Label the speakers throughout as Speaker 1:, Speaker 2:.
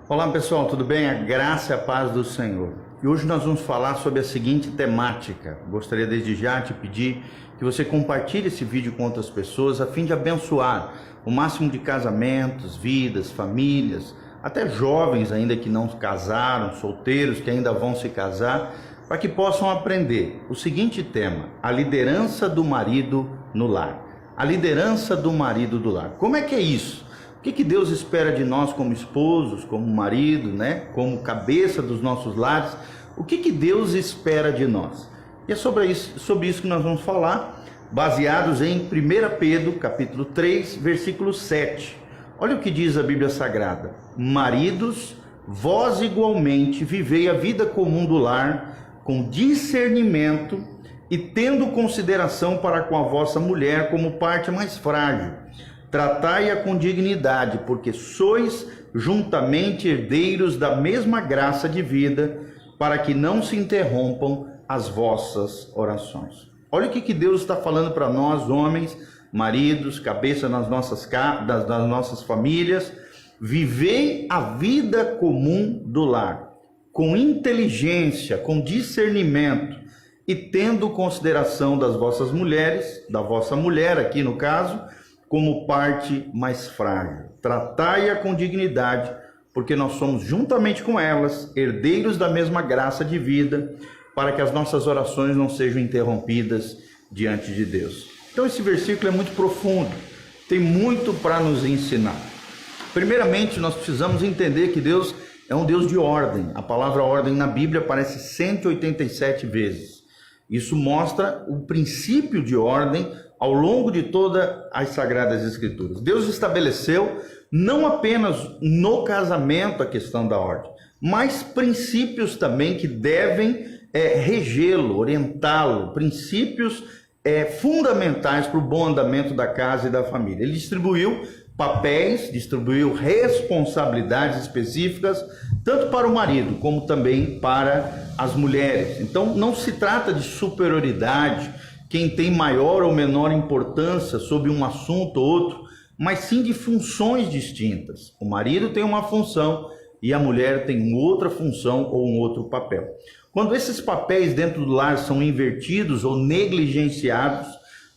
Speaker 1: Olá pessoal, tudo bem? A graça e a paz do Senhor. E hoje nós vamos falar sobre a seguinte temática. Gostaria desde já de pedir que você compartilhe esse vídeo com outras pessoas a fim de abençoar o máximo de casamentos, vidas, famílias, até jovens ainda que não casaram, solteiros que ainda vão se casar, para que possam aprender o seguinte tema: a liderança do marido no lar. A liderança do marido do lar. Como é que é isso? O que Deus espera de nós como esposos, como marido, né? Como cabeça dos nossos lares? O que Deus espera de nós? E é sobre isso que nós vamos falar, baseados em 1 Pedro, capítulo 3, versículo 7. Olha o que diz a Bíblia Sagrada: maridos, vós igualmente vivei a vida comum do lar, com discernimento e tendo consideração para com a vossa mulher como parte mais frágil. Tratai-a com dignidade, porque sois juntamente herdeiros da mesma graça de vida, para que não se interrompam as vossas orações. Olha o que Deus está falando para nós, homens, maridos, cabeça das nossas famílias. Vivei a vida comum do lar, com inteligência, com discernimento, e tendo consideração das vossas mulheres, da vossa mulher aqui no caso, como parte mais frágil. Tratai-a com dignidade, porque nós somos juntamente com elas herdeiros da mesma graça de vida, para que as nossas orações não sejam interrompidas diante de Deus. Então esse versículo é muito profundo, tem muito para nos ensinar. Primeiramente, nós precisamos entender que Deus é um Deus de ordem. A palavra ordem na Bíblia aparece 187 vezes. Isso mostra o princípio de ordem ao longo de todas as Sagradas Escrituras. Deus estabeleceu não apenas no casamento a questão da ordem, mas princípios também que devem regê-lo, orientá-lo, princípios fundamentais para o bom andamento da casa e da família. Ele distribuiu papéis, distribuiu responsabilidades específicas, tanto para o marido como também para as mulheres. Então não se trata de superioridade, quem tem maior ou menor importância sobre um assunto ou outro, mas sim de funções distintas. O marido tem uma função e a mulher tem outra função ou um outro papel. Quando esses papéis dentro do lar são invertidos ou negligenciados,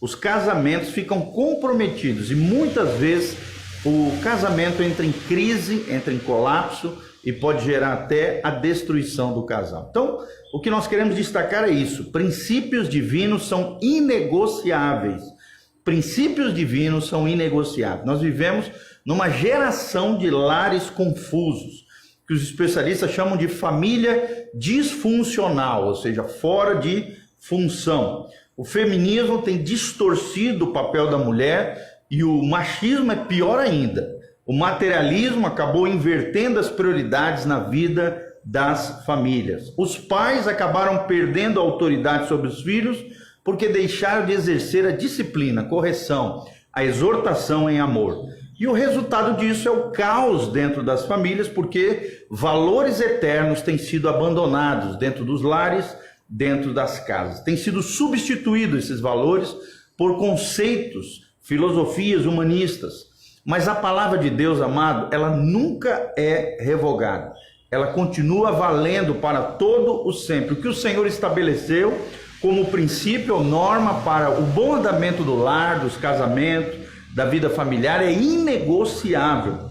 Speaker 1: os casamentos ficam comprometidos e muitas vezes o casamento entra em crise, entra em colapso e pode gerar até a destruição do casal. Então, o que nós queremos destacar é isso: princípios divinos são inegociáveis. Princípios divinos são inegociáveis. Nós vivemos numa geração de lares confusos, que os especialistas chamam de família disfuncional, ou seja, fora de função. O feminismo tem distorcido o papel da mulher e o machismo é pior ainda. O materialismo acabou invertendo as prioridades na vida das famílias. Os pais acabaram perdendo a autoridade sobre os filhos porque deixaram de exercer a disciplina, a correção, a exortação em amor. E o resultado disso é o caos dentro das famílias, porque valores eternos têm sido abandonados dentro dos lares, dentro das casas. Têm sido substituídos esses valores por conceitos, filosofias humanistas. Mas a palavra de Deus, amado, ela nunca é revogada. Ela continua valendo para todo o sempre. O que o Senhor estabeleceu como princípio ou norma para o bom andamento do lar, dos casamentos, da vida familiar é inegociável.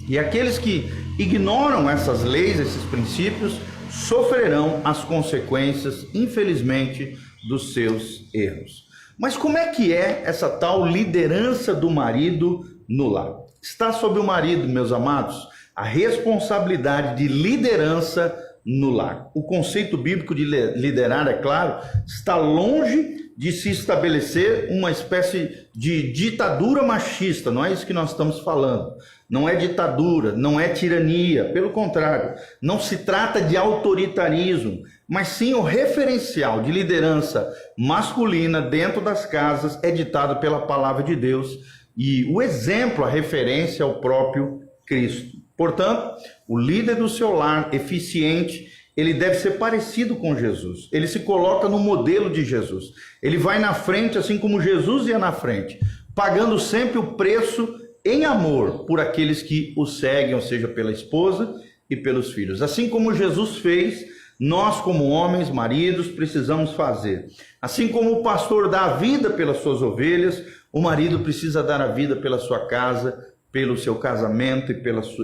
Speaker 1: E aqueles que ignoram essas leis, esses princípios, sofrerão as consequências, infelizmente, dos seus erros. Mas como é que é essa tal liderança do marido no lar? Está sobre o marido, meus amados, a responsabilidade de liderança no lar. O conceito bíblico de liderar, é claro, está longe de se estabelecer uma espécie de ditadura machista. Não é isso que nós estamos falando. Não é ditadura, não é tirania, pelo contrário, não se trata de autoritarismo, mas sim o referencial de liderança masculina dentro das casas é ditado pela palavra de Deus, e o exemplo, a referência é o próprio Cristo. Portanto, o líder do seu lar eficiente, ele deve ser parecido com Jesus. Ele se coloca no modelo de Jesus. Ele vai na frente, assim como Jesus ia na frente, pagando sempre o preço em amor por aqueles que o seguem, ou seja, pela esposa e pelos filhos. Assim como Jesus fez, nós como homens, maridos, precisamos fazer. Assim como o pastor dá a vida pelas suas ovelhas, o marido precisa dar a vida pela sua casa, pelo seu casamento e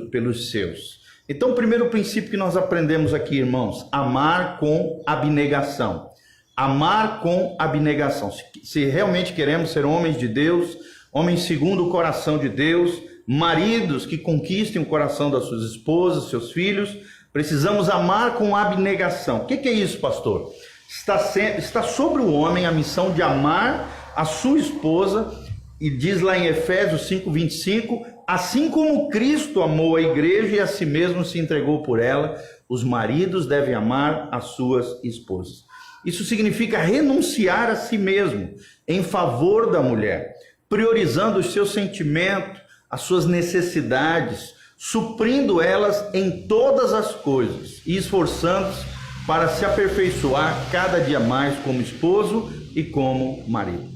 Speaker 1: pelos seus. Então, o primeiro princípio que nós aprendemos aqui, irmãos, amar com abnegação. Amar com abnegação. Se realmente queremos ser homens de Deus, homens segundo o coração de Deus, maridos que conquistem o coração das suas esposas, seus filhos, precisamos amar com abnegação. O que é isso, pastor? Está sobre o homem a missão de amar a sua esposa, e diz lá em Efésios 5:25, assim como Cristo amou a igreja e a si mesmo se entregou por ela, os maridos devem amar as suas esposas. Isso significa renunciar a si mesmo em favor da mulher, priorizando os seus sentimentos, as suas necessidades, suprindo elas em todas as coisas e esforçando-se para se aperfeiçoar cada dia mais como esposo e como marido.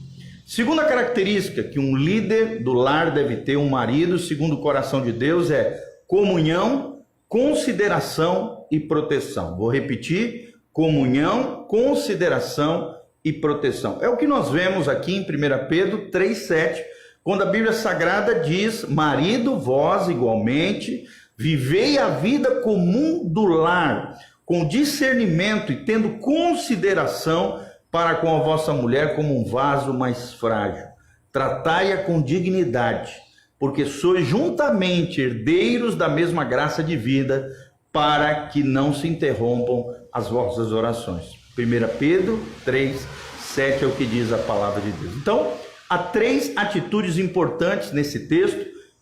Speaker 1: Segunda característica que um líder do lar deve ter, um marido, segundo o coração de Deus, é comunhão, consideração e proteção. Vou repetir: comunhão, consideração e proteção. É o que nós vemos aqui em 1 Pedro 3,7, quando a Bíblia Sagrada diz: marido, vós igualmente, vivei a vida comum do lar, com discernimento e tendo consideração para com a vossa mulher como um vaso mais frágil. Tratai-a com dignidade, porque sois juntamente herdeiros da mesma graça de vida, para que não se interrompam as vossas orações. 1 Pedro 3,7 é o que diz a palavra de Deus. Então, há 3 atitudes importantes nesse texto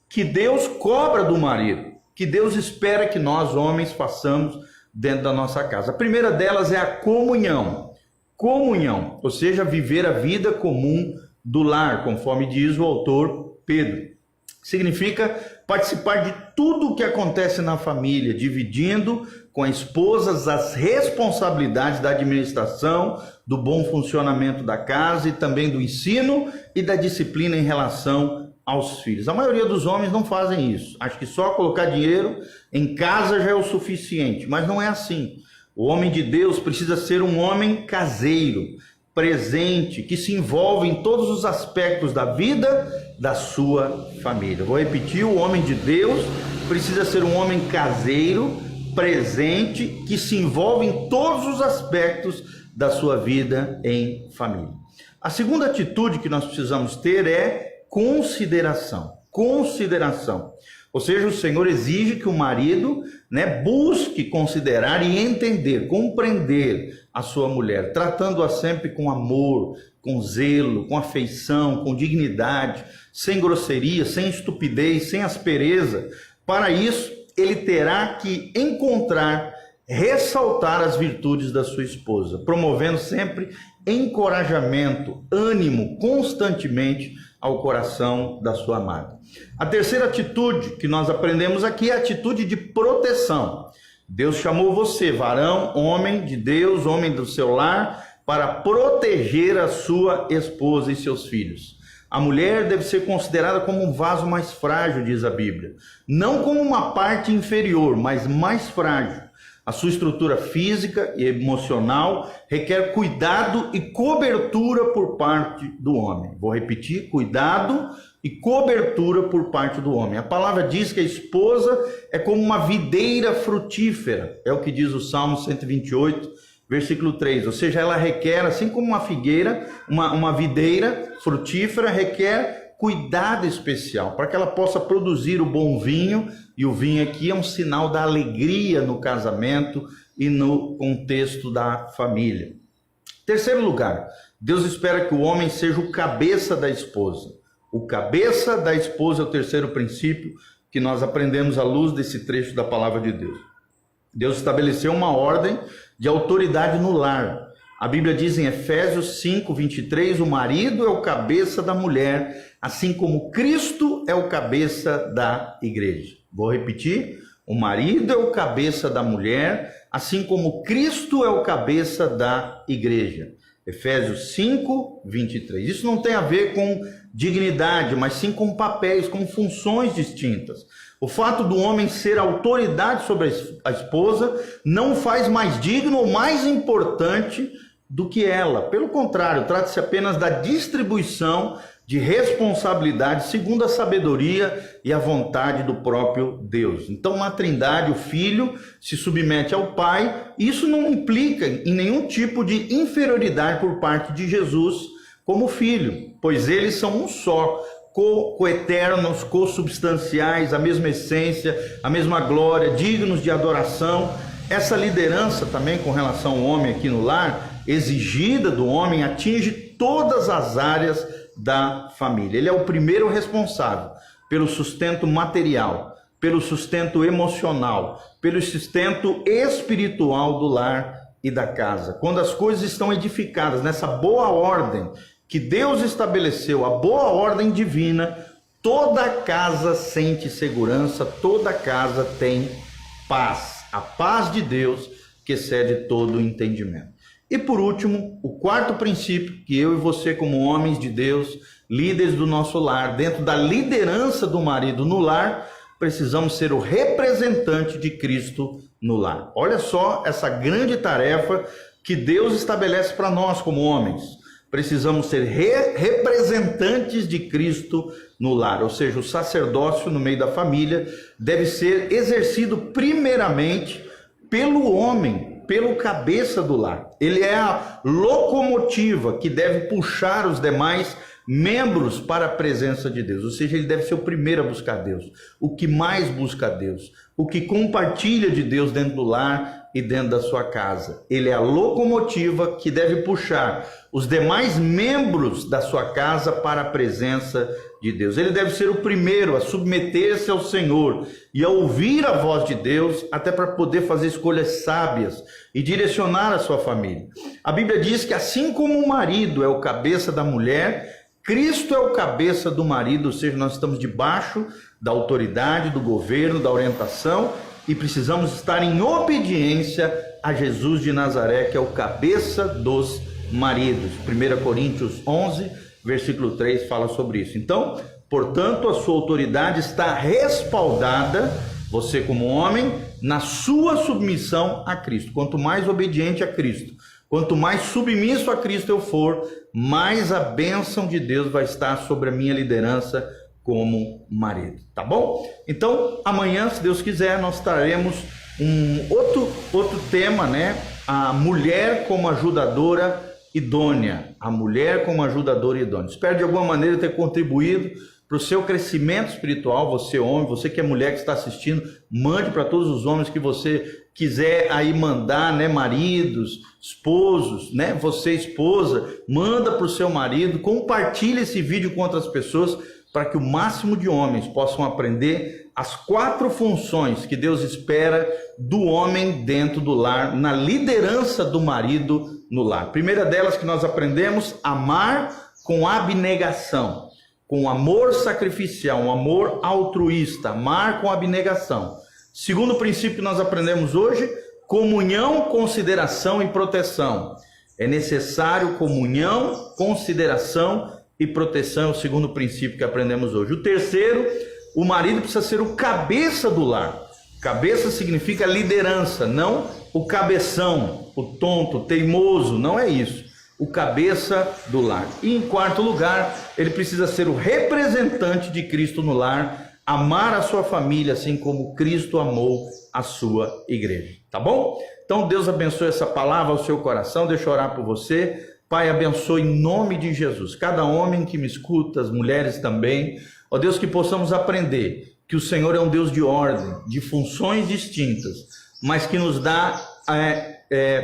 Speaker 1: que Deus cobra do marido, que Deus espera que nós, homens, façamos dentro da nossa casa. A primeira delas é a comunhão. Comunhão, ou seja, viver a vida comum do lar, conforme diz o autor Pedro. Significa participar de tudo o que acontece na família, dividindo com a esposa as responsabilidades da administração, do bom funcionamento da casa e também do ensino e da disciplina em relação aos filhos. A maioria dos homens não fazem isso. Acho que só colocar dinheiro em casa já é o suficiente, mas não é assim. O homem de Deus precisa ser um homem caseiro, presente, que se envolve em todos os aspectos da vida da sua família. Vou repetir: o homem de Deus precisa ser um homem caseiro, presente, que se envolve em todos os aspectos da sua vida em família. A segunda atitude que nós precisamos ter é consideração. Consideração. Ou seja, o Senhor exige que o marido, busque considerar e entender, compreender a sua mulher, tratando-a sempre com amor, com zelo, com afeição, com dignidade, sem grosseria, sem estupidez, sem aspereza. Para isso, ele terá que encontrar, ressaltar as virtudes da sua esposa, promovendo sempre encorajamento, ânimo constantemente ao coração da sua amada. A terceira atitude que nós aprendemos aqui é a atitude de proteção. Deus chamou você, varão, homem de Deus, homem do seu lar, para proteger a sua esposa e seus filhos. A mulher deve ser considerada como um vaso mais frágil, diz a Bíblia. Não como uma parte inferior, mas mais frágil. A sua estrutura física e emocional requer cuidado e cobertura por parte do homem. Vou repetir: cuidado e cobertura por parte do homem. A palavra diz que a esposa é como uma videira frutífera. É o que diz o Salmo 128, versículo 3. Ou seja, ela requer, assim como uma figueira, uma videira frutífera, requer cuidado especial para que ela possa produzir o bom vinho, e o vinho aqui é um sinal da alegria no casamento e no contexto da família. Terceiro lugar, Deus espera que o homem seja o cabeça da esposa. O cabeça da esposa é o terceiro princípio que nós aprendemos à luz desse trecho da palavra de Deus. Deus estabeleceu uma ordem de autoridade no lar. A Bíblia diz em Efésios 5:23, o marido é o cabeça da mulher, assim como Cristo é o cabeça da igreja. Vou repetir: o marido é o cabeça da mulher, assim como Cristo é o cabeça da igreja. Efésios 5, 23. Isso não tem a ver com dignidade, mas sim com papéis, com funções distintas. O fato do homem ser autoridade sobre a esposa não o faz mais digno ou mais importante do que ela. Pelo contrário, trata-se apenas da distribuição de responsabilidade segundo a sabedoria e a vontade do próprio Deus. Então, na Trindade, o Filho se submete ao Pai. Isso não implica em nenhum tipo de inferioridade por parte de Jesus como Filho, pois eles são um só, coeternos, consubstanciais, a mesma essência, a mesma glória, dignos de adoração. Essa liderança também com relação ao homem aqui no lar, exigida do homem, atinge todas as áreas da família. Ele é o primeiro responsável pelo sustento material, pelo sustento emocional, pelo sustento espiritual do lar e da casa. Quando as coisas estão edificadas nessa boa ordem que Deus estabeleceu, a boa ordem divina, toda casa sente segurança, toda casa tem paz. A paz de Deus que excede todo o entendimento. E por último, o quarto princípio que eu e você, como homens de Deus, líderes do nosso lar, dentro da liderança do marido no lar, precisamos ser o representante de Cristo no lar. Olha só essa grande tarefa que Deus estabelece para nós como homens. Precisamos ser representantes de Cristo no lar, ou seja, o sacerdócio no meio da família deve ser exercido primeiramente pelo homem, pelo cabeça do lar. Ele é a locomotiva que deve puxar os demais membros para a presença de Deus, ou seja, ele deve ser o primeiro a buscar Deus, o que mais busca Deus, o que compartilha de Deus dentro do lar e dentro da sua casa. Ele é a locomotiva que deve puxar os demais membros da sua casa para a presença de Deus. Ele deve ser o primeiro a submeter-se ao Senhor e a ouvir a voz de Deus, até para poder fazer escolhas sábias e direcionar a sua família. A Bíblia diz que assim como o marido é o cabeça da mulher, Cristo é o cabeça do marido, ou seja, nós estamos debaixo da autoridade, do governo, da orientação, e precisamos estar em obediência a Jesus de Nazaré, que é o cabeça dos maridos. 1 Coríntios 11, versículo 3 fala sobre isso. Então, portanto, a sua autoridade está respaldada, você como homem, na sua submissão a Cristo. Quanto mais obediente a Cristo, quanto mais submisso a Cristo eu for, mais a bênção de Deus vai estar sobre a minha liderança como marido, tá bom? Então, amanhã, se Deus quiser, nós traremos um outro tema, né? A mulher como ajudadora idônea. A mulher como ajudadora idônea. Espero de alguma maneira ter contribuído para o seu crescimento espiritual, você homem, você que é mulher que está assistindo, mande para todos os homens que você quiser aí mandar, né? Maridos, esposos, né? Você esposa, manda para o seu marido, compartilhe esse vídeo com outras pessoas, para que o máximo de homens possam aprender as 4 funções que Deus espera do homem dentro do lar, na liderança do marido no lar. Primeira delas que nós aprendemos, amar com abnegação, com amor sacrificial, um amor altruísta, amar com abnegação. Segundo princípio que nós aprendemos hoje, comunhão, consideração e proteção. É necessário comunhão, consideração e proteção, é o segundo princípio que aprendemos hoje. O terceiro, o marido precisa ser o cabeça do lar. Cabeça significa liderança, não o cabeção, o tonto, o teimoso, não é isso. O cabeça do lar. E em quarto lugar, ele precisa ser o representante de Cristo no lar, amar a sua família assim como Cristo amou a sua igreja. Tá bom? Então Deus abençoe essa palavra ao seu coração. Deixa eu orar por você. Pai, abençoe em nome de Jesus cada homem que me escuta, as mulheres também. Ó Deus, que possamos aprender que o Senhor é um Deus de ordem, de funções distintas, mas que nos dá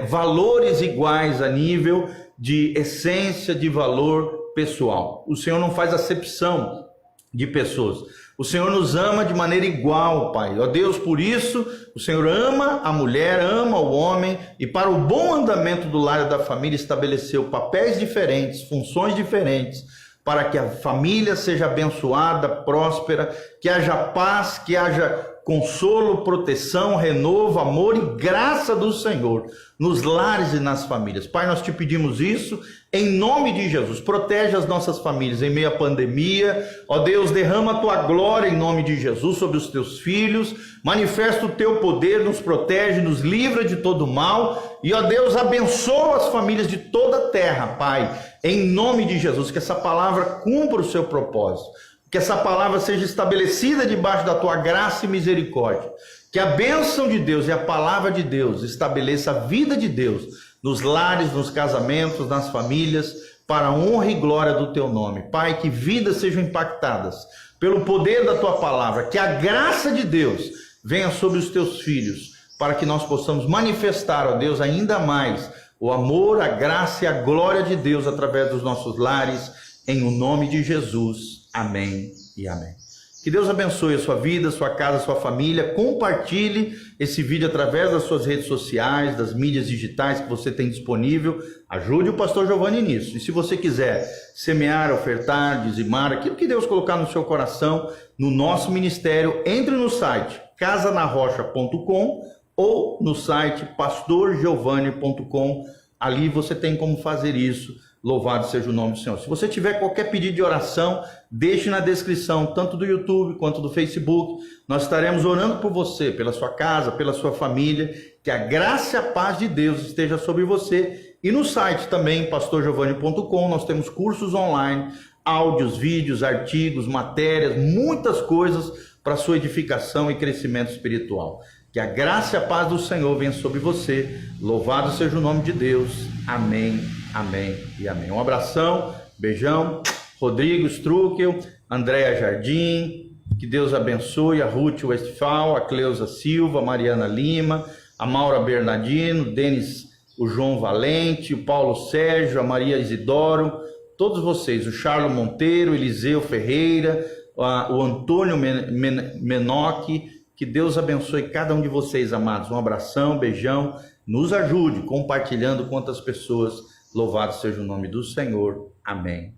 Speaker 1: valores iguais a nível de essência, de valor pessoal. O Senhor não faz acepção de pessoas. O Senhor nos ama de maneira igual, Pai. Ó Deus, por isso, o Senhor ama a mulher, ama o homem, e para o bom andamento do lar e da família estabeleceu papéis diferentes, funções diferentes, para que a família seja abençoada, próspera, que haja paz, que haja consolo, proteção, renovo, amor e graça do Senhor nos lares e nas famílias. Pai, nós te pedimos isso em nome de Jesus. Protege as nossas famílias em meio à pandemia. Ó Deus, derrama a tua glória em nome de Jesus sobre os teus filhos. Manifesta o teu poder, nos protege, nos livra de todo mal. E ó Deus, abençoa as famílias de toda a terra, Pai, em nome de Jesus. Que essa palavra cumpra o seu propósito. Que essa palavra seja estabelecida debaixo da tua graça e misericórdia. Que a bênção de Deus e a palavra de Deus estabeleça a vida de Deus nos lares, nos casamentos, nas famílias, para a honra e glória do teu nome. Pai, que vidas sejam impactadas pelo poder da tua palavra. Que a graça de Deus venha sobre os teus filhos, para que nós possamos manifestar, ó Deus, ainda mais o amor, a graça e a glória de Deus através dos nossos lares, em o nome de Jesus. Amém e amém. Que Deus abençoe a sua vida, a sua casa, a sua família. Compartilhe esse vídeo através das suas redes sociais, das mídias digitais que você tem disponível. Ajude o pastor Giovanni nisso. E se você quiser semear, ofertar, dizimar, aquilo que Deus colocar no seu coração, no nosso ministério, entre no site casanarrocha.com ou no site pastorgiovanni.com. Ali você tem como fazer isso. Louvado seja o nome do Senhor. Se você tiver qualquer pedido de oração, deixe na descrição, tanto do YouTube quanto do Facebook. Nós estaremos orando por você, pela sua casa, pela sua família. Que a graça e a paz de Deus esteja sobre você. E no site também, pastorgiovanni.com, nós temos cursos online, áudios, vídeos, artigos, matérias, muitas coisas para sua edificação e crescimento espiritual. Que a graça e a paz do Senhor venha sobre você. Louvado seja o nome de Deus. Amém, amém e amém. Um abração, beijão. Rodrigo Struckel, Andréa Jardim, que Deus abençoe. A Ruth Westphal, a Cleusa Silva, a Mariana Lima, a Maura Bernardino, Denis, o João Valente, o Paulo Sérgio, a Maria Isidoro, todos vocês, o Charlo Monteiro, Eliseu Ferreira, o Antônio Menoque. Que Deus abençoe cada um de vocês, amados. Um abração, beijão. Nos ajude compartilhando com outras pessoas. Louvado seja o nome do Senhor. Amém.